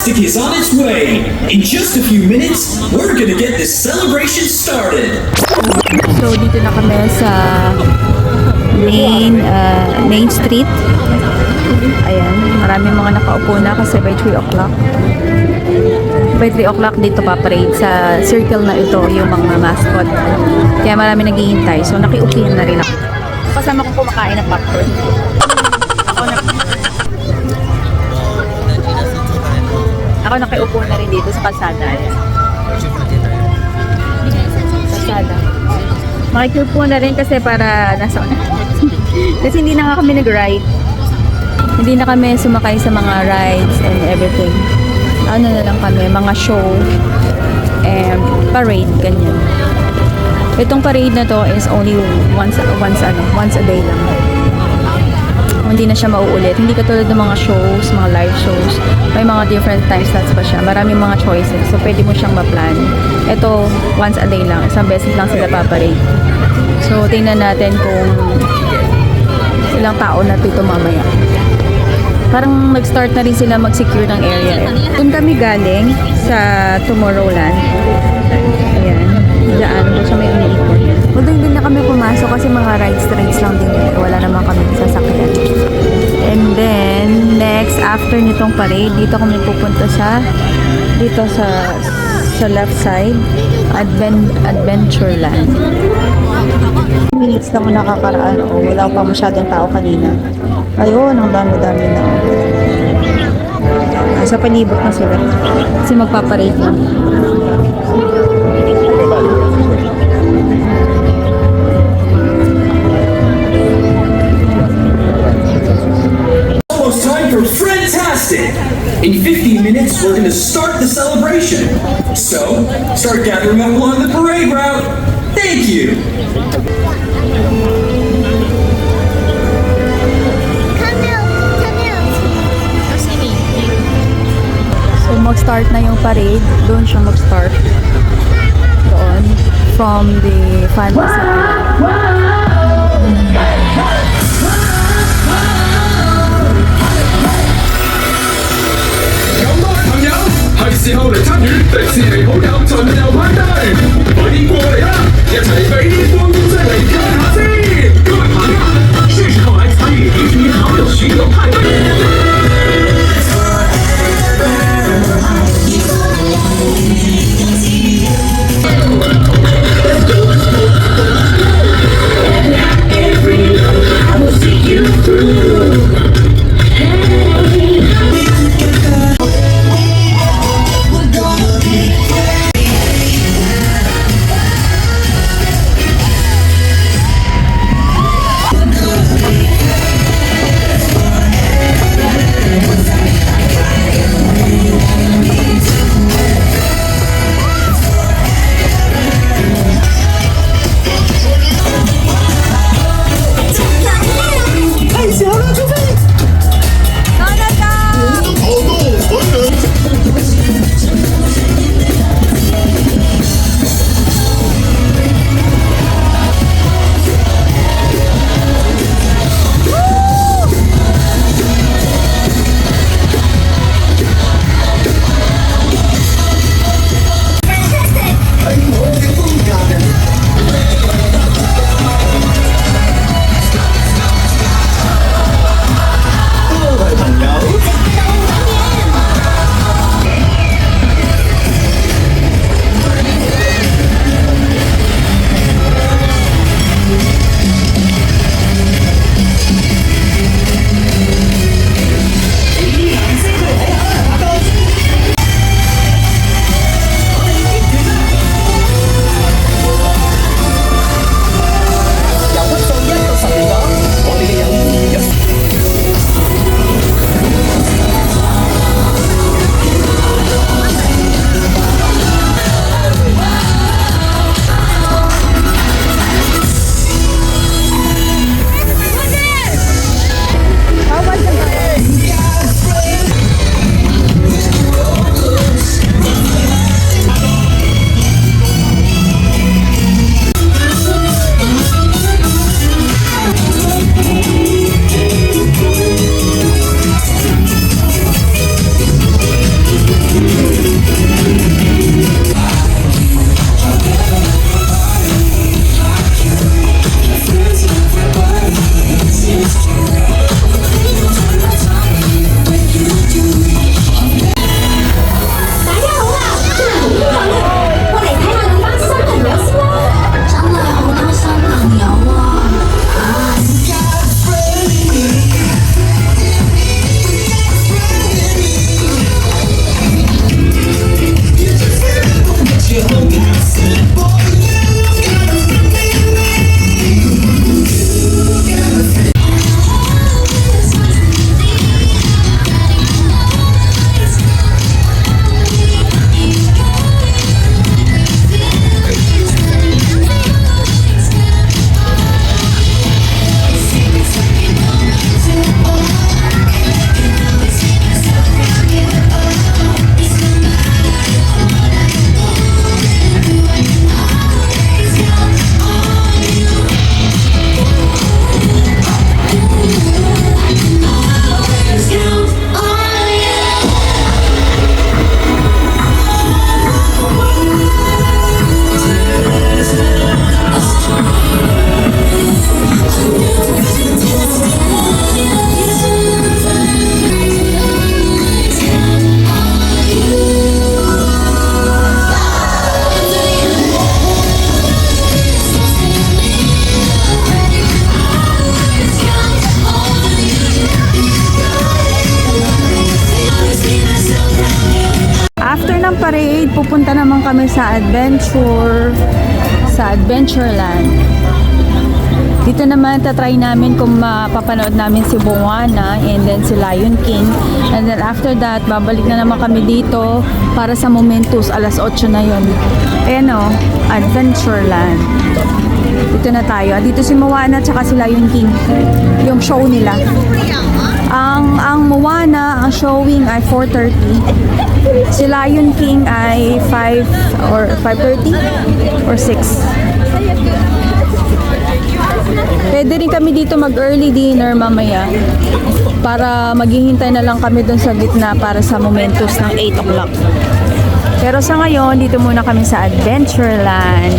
Plastic is on its way. In just a few minutes, we're gonna get this celebration started. So dito na kami sa main street. Ayan, maraming mga nakaupo na kasi by 3 o'clock. By 3 o'clock dito paparade sa circle na ito yung mga mascot. Kaya marami naghihintay. So nakiupihan na rin ako. Kasama ko kumakain ng popcorn. Ako nakiupo na rin dito sa kalsada. Kalsada. Makikiupo na rin kasi para nasa una. Kasi hindi na nga kami nag-ride. Hindi na kami sumakay sa mga rides and everything. Ano na lang kami, mga show and parade, ganyan. Itong parade na to is only once a day lang. Hindi na siya mauulit. Hindi katulad ng mga shows, mga live shows. May mga different time slots pa siya. Maraming mga choices. So, pwede mo siyang ma-plan. Ito, once a day lang. Isang beses lang sila paparade. So, tingnan natin kung ilang tao na dito mamaya. Parang nag-start na rin sila mag-secure ng area. Doon kami galing sa Tomorrowland. Ayan. Diyan. Doon sa may umiikot. Although hindi na kami pumasok kasi mga rides lang din yun. Wala naman kami sasakyan. And then, next, after nitong parade, dito kami pupunta dito sa left side, Adventureland. Minutes lang nakakaraan. Wala pa masyadong tao kanina. Ayun, ang dami-dami na. Sa palibot na sila. Kasi magpaparade na. Almost time for Friendtastic! In 15 minutes, we're gonna start the celebration. So, start gathering up along the parade route. Thank you! So, mag-start na yung parade. Doon siya mag-start. Doon. From the fantasy. after ng parade, pupunta naman kami sa Adventureland. Dito naman, tatry namin kung mapapanood namin si Moana and then si Lion King. And then after that, babalik na naman kami dito para sa Momentos. Alas 8 na yun. Ayan o, Adventureland. Dito na tayo. Dito si Moana at saka si Lion King. Yung show nila. Ang Moana, ang showing ay 4:30. Si Lion King ay 5 or 5:30 or 6. Pwede rin kami dito mag-early dinner mamaya para maghihintay na lang kami doon sa gitna para sa Momentos ng 8 o'clock. Pero sa ngayon, dito muna kami sa Adventureland.